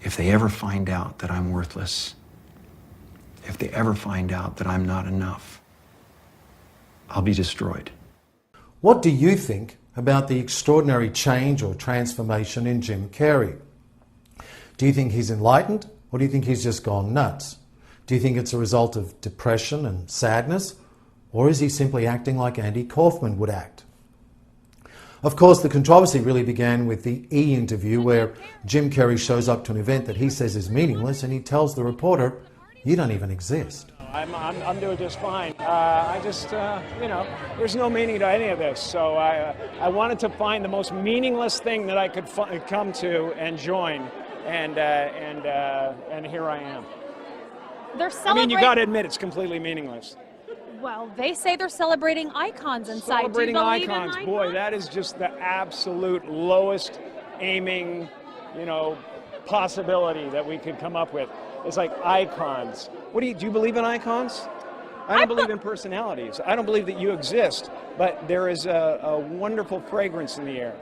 if they ever find out that I'm worthless, if they ever find out that I'm not enough, I'll be destroyed. What do you think about the extraordinary change or transformation in Jim Carrey? Do you think he's enlightened, or do you think he's just gone nuts? Do you think it's a result of depression and sadness, or is he simply acting like Andy Kaufman would act? Of course, the controversy really began with the E! Interview, where Jim Carrey shows up to an event that he says is meaningless, and he tells the reporter, "You don't even exist." I'm doing just fine. I just, there's no meaning to any of this. So I wanted to find the most meaningless thing that I could come to and join, and here I am. They're celebrating. I mean, you got to admit it's completely meaningless. Well, they say they're celebrating icons inside. Celebrating Do you believe icons, in icons? boy, that is just the absolute lowest aiming, possibility that we could come up with. It's like icons. Do you believe in icons? I don't believe in personalities. I don't believe that you exist, but there is a wonderful fragrance in the air.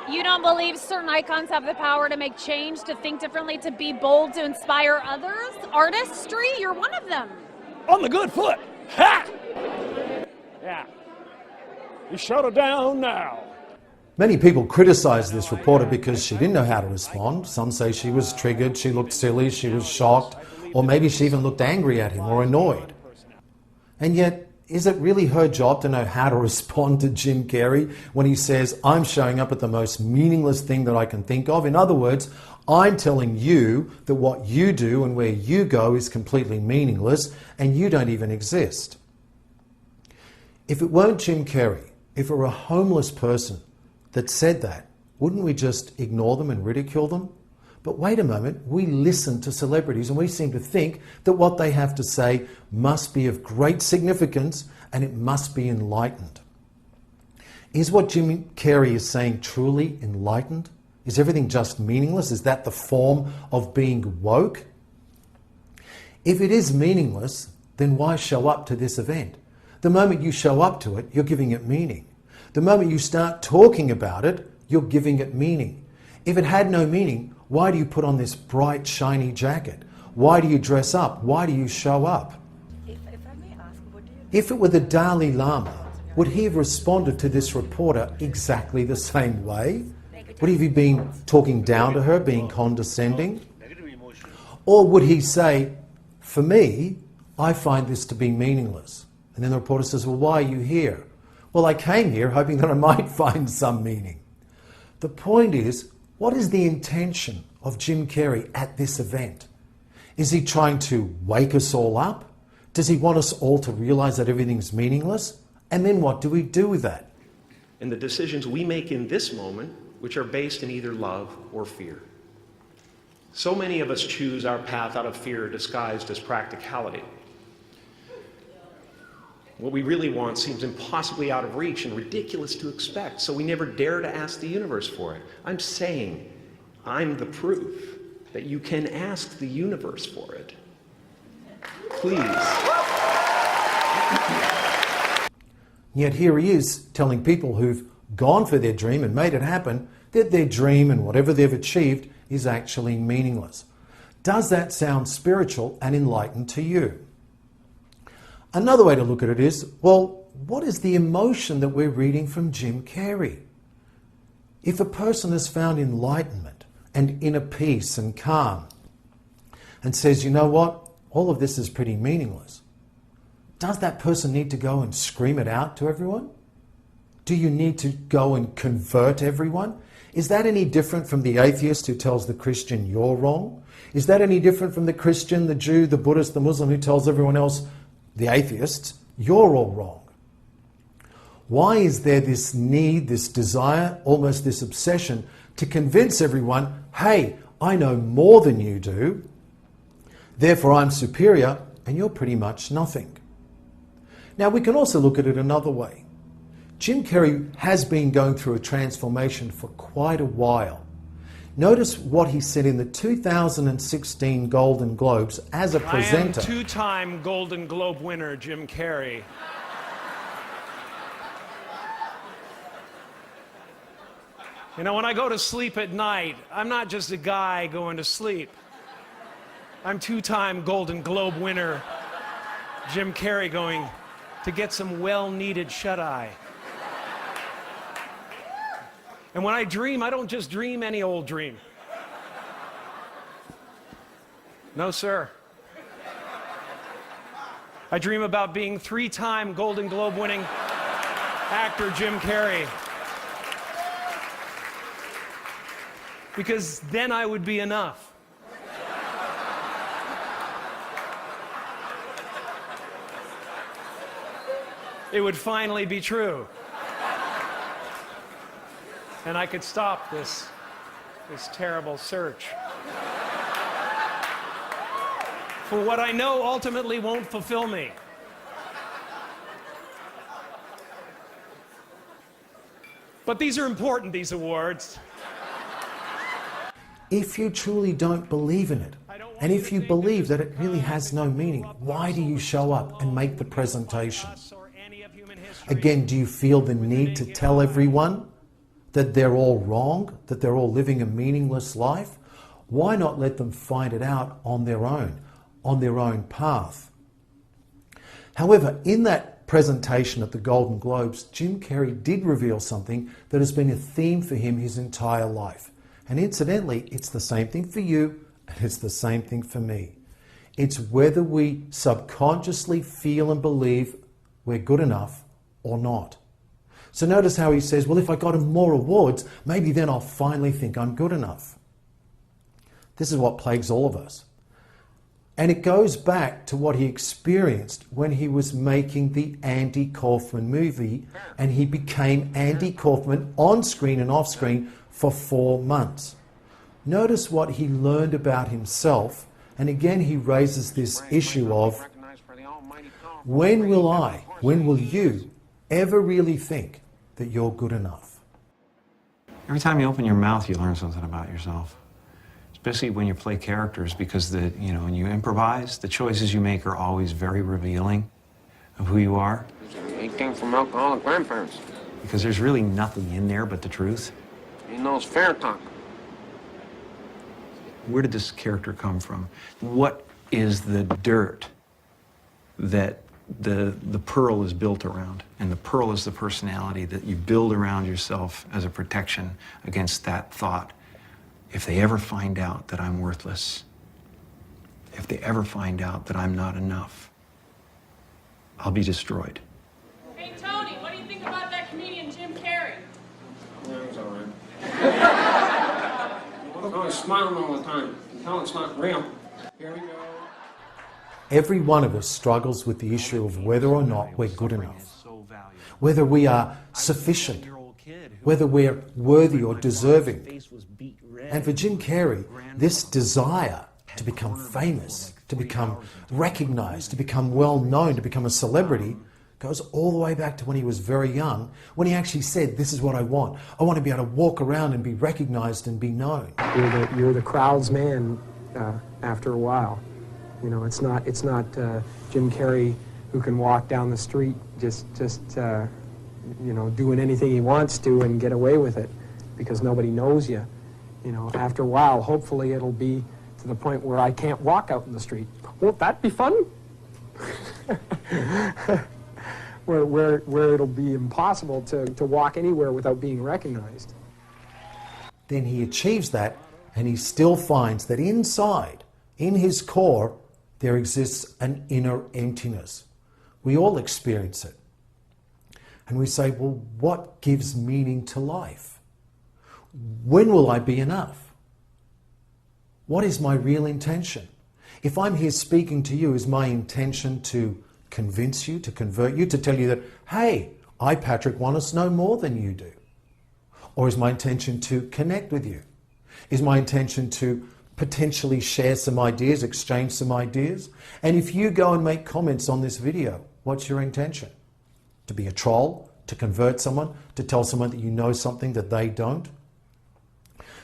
You don't believe certain icons have the power to make change, to think differently, to be bold, to inspire others? Artistry? You're one of them. On the good foot. Ha! Yeah. You shut her down now. Many people criticized this reporter because she didn't know how to respond. Some say she was triggered, she looked silly, she was shocked, or maybe she even looked angry at him or annoyed. And yet, is it really her job to know how to respond to Jim Carrey when he says, "I'm showing up at the most meaningless thing that I can think of"? In other words, I'm telling you that what you do and where you go is completely meaningless and you don't even exist. If it weren't Jim Carrey, if it were a homeless person that said that, wouldn't we just ignore them and ridicule them? But wait a moment, we listen to celebrities and we seem to think that what they have to say must be of great significance and it must be enlightened. Is what Jim Carrey is saying truly enlightened? Is everything just meaningless? Is that the form of being woke? If it is meaningless, then why show up to this event? The moment you show up to it, you're giving it meaning. The moment you start talking about it, you're giving it meaning. If it had no meaning, why do you put on this bright, shiny jacket? Why do you dress up? Why do you show up? If I may ask, what do you... If it were the Dalai Lama, would he have responded to this reporter exactly the same way? Would he have been talking down to her, being condescending? Or would he say, "For me, I find this to be meaningless"? And then the reporter says, "Well, why are you here?" "Well, I came here hoping that I might find some meaning." The point is, what is the intention of Jim Carrey at this event? Is he trying to wake us all up? Does he want us all to realize that everything's meaningless? And then what do we do with that? And the decisions we make in this moment, which are based in either love or fear. So many of us choose our path out of fear disguised as practicality. What we really want seems impossibly out of reach and ridiculous to expect, so we never dare to ask the universe for it. I'm saying, I'm the proof that you can ask the universe for it. Please. Yet here he is telling people who've gone for their dream and made it happen that their dream and whatever they've achieved is actually meaningless. Does that sound spiritual and enlightened to you? Another way to look at it is, well, what is the emotion that we're reading from Jim Carrey? If a person has found enlightenment and inner peace and calm and says, "You know what, all of this is pretty meaningless," does that person need to go and scream it out to everyone? Do you need to go and convert everyone? Is that any different from the atheist who tells the Christian you're wrong? Is that any different from the Christian, the Jew, the Buddhist, the Muslim who tells everyone else, the atheists, you're all wrong? Why is there this need, this desire, almost this obsession to convince everyone, hey, I know more than you do, therefore I'm superior and you're pretty much nothing? Now we can also look at it another way. Jim Carrey has been going through a transformation for quite a while. Notice what he said in the 2016 Golden Globes as a presenter. I am two-time Golden Globe winner, Jim Carrey. You know, when I go to sleep at night, I'm not just a guy going to sleep. I'm two-time Golden Globe winner Jim Carrey going to get some well-needed shut-eye. And when I dream, I don't just dream any old dream. No, sir. I dream about being three-time Golden Globe winning actor Jim Carrey. Because then I would be enough. It would finally be true. And I could stop this terrible search for what I know ultimately won't fulfill me. But these are important, these awards. If you truly don't believe in it, and if you believe that it really has no meaning, why do you show up and make the presentation? Again, do you feel the need to tell everyone that they're all wrong, that they're all living a meaningless life? Why not let them find it out on their own path? However, in that presentation at the Golden Globes, Jim Carrey did reveal something that has been a theme for him his entire life. And incidentally, it's the same thing for you, and it's the same thing for me. It's whether we subconsciously feel and believe we're good enough or not. So notice how he says, well, if I got more awards, maybe then I'll finally think I'm good enough. This is what plagues all of us. And it goes back to what he experienced when he was making the Andy Kaufman movie, and he became Andy Kaufman on screen and off screen for 4 months. Notice what he learned about himself, and again he raises this issue of, when will you ever really think that you're good enough? Every time you open your mouth, you learn something about yourself. Especially when you play characters, because when you improvise, the choices you make are always very revealing of who you are. He came from alcoholic grandparents. Because there's really nothing in there but the truth. He knows fair talk. Where did this character come from? What is the dirt that the pearl is built around? And the pearl is the personality that you build around yourself as a protection against that thought. If they ever find out that I'm worthless, if they ever find out that I'm not enough, I'll be destroyed. Hey, Tony, what do you think about that comedian Jim Carrey? Yeah, he's all right. He's always smiling all the time. You can tell it's not real. Here we go. Every one of us struggles with the issue of whether or not we're good enough, whether we are sufficient, whether we're worthy or deserving. And for Jim Carrey, this desire to become famous, to become recognized, to become well known, to become a celebrity, goes all the way back to when he was very young, when he actually said, this is what I want. I want to be able to walk around and be recognized and be known. You're the crowd's man after a while. You know, it's not Jim Carrey who can walk down the street just doing anything he wants to and get away with it because nobody knows you. You know, after a while, hopefully it'll be to the point where I can't walk out in the street. Won't that be fun? where it'll be impossible to walk anywhere without being recognized. Then he achieves that, and he still finds that inside, in his core, there exists an inner emptiness. We all experience it. And we say, well, what gives meaning to life? When will I be enough? What is my real intention? If I'm here speaking to you, is my intention to convince you, to convert you, to tell you that, hey, I, Patrick, want to know more than you do? Or is my intention to connect with you? Is my intention to potentially share some ideas, exchange some ideas? And if you go and make comments on this video, what's your intention? To be a troll? To convert someone? To tell someone that you know something that they don't?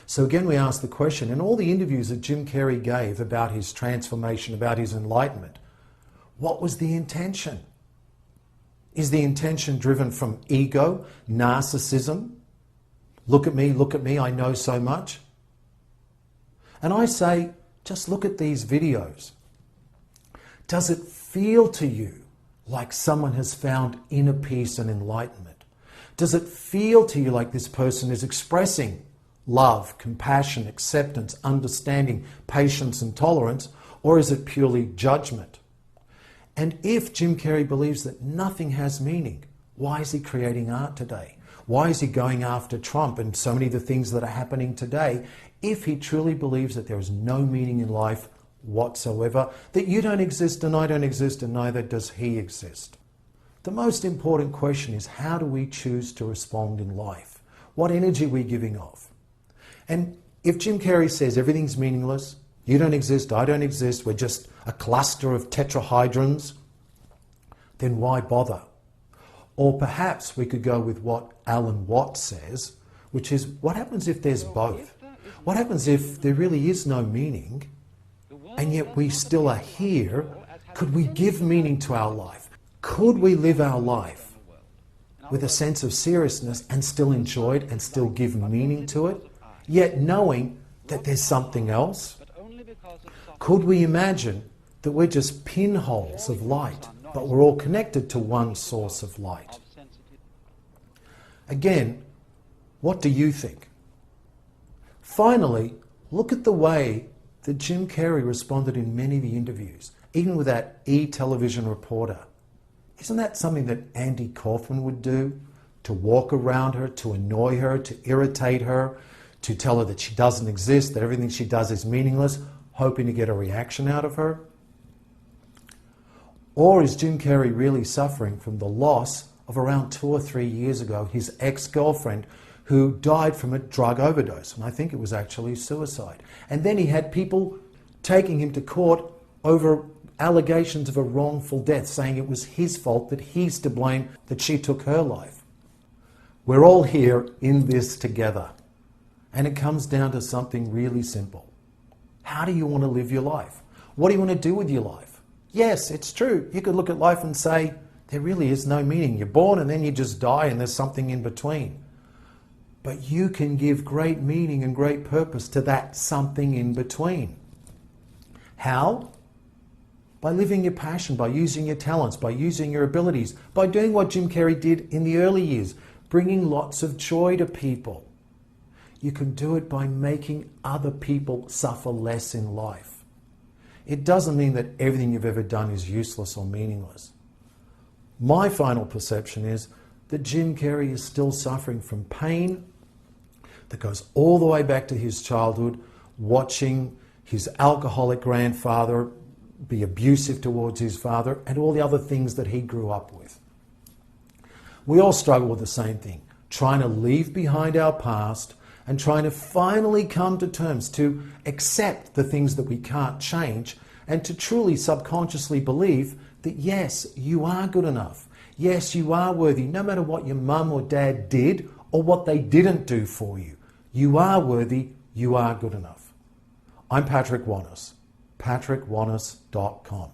So again, we ask the question, in all the interviews that Jim Carrey gave about his transformation, about his enlightenment, what was the intention? Is the intention driven from ego, narcissism? look at me, I know so much. And I say, just look at these videos. Does it feel to you like someone has found inner peace and enlightenment? Does it feel to you like this person is expressing love, compassion, acceptance, understanding, patience and tolerance, or is it purely judgment? And if Jim Carrey believes that nothing has meaning, why is he creating art today? Why is he going after Trump and so many of the things that are happening today if he truly believes that there is no meaning in life whatsoever, that you don't exist and I don't exist and neither does he exist? The most important question is, how do we choose to respond in life? What energy are we giving off? And if Jim Carrey says everything's meaningless, you don't exist, I don't exist, we're just a cluster of tetrahydrons, then why bother? Or perhaps we could go with what Alan Watts says, which is, what happens if there's both? What happens if there really is no meaning, and yet we still are here? Could we give meaning to our life? Could we live our life with a sense of seriousness and still enjoy it and still give meaning to it, yet knowing that there's something else? Could we imagine that we're just pinholes of light, but we're all connected to one source of light? Again, what do you think? Finally, look at the way that Jim Carrey responded in many of the interviews, even with that television reporter. Isn't that something that Andy Kaufman would do? To walk around her, to annoy her, to irritate her, to tell her that she doesn't exist, that everything she does is meaningless, hoping to get a reaction out of her? Or is Jim Carrey really suffering from the loss of around 2 or 3 years ago, his ex-girlfriend who died from a drug overdose? And I think it was actually suicide. And then he had people taking him to court over allegations of a wrongful death, saying it was his fault, that he's to blame, that she took her life. We're all here in this together. And it comes down to something really simple. How do you want to live your life? What do you want to do with your life? Yes, it's true. You could look at life and say, there really is no meaning. You're born and then you just die and there's something in between. But you can give great meaning and great purpose to that something in between. How? By living your passion, by using your talents, by using your abilities, by doing what Jim Carrey did in the early years, bringing lots of joy to people. You can do it by making other people suffer less in life. It doesn't mean that everything you've ever done is useless or meaningless. My final perception is that Jim Carrey is still suffering from pain that goes all the way back to his childhood, watching his alcoholic grandfather be abusive towards his father and all the other things that he grew up with. We all struggle with the same thing, trying to leave behind our past and trying to finally come to terms to accept the things that we can't change and to truly subconsciously believe that yes, you are good enough. Yes, you are worthy, no matter what your mum or dad did or what they didn't do for you. You are worthy, you are good enough. I'm Patrick Wanis, patrickwanis.com.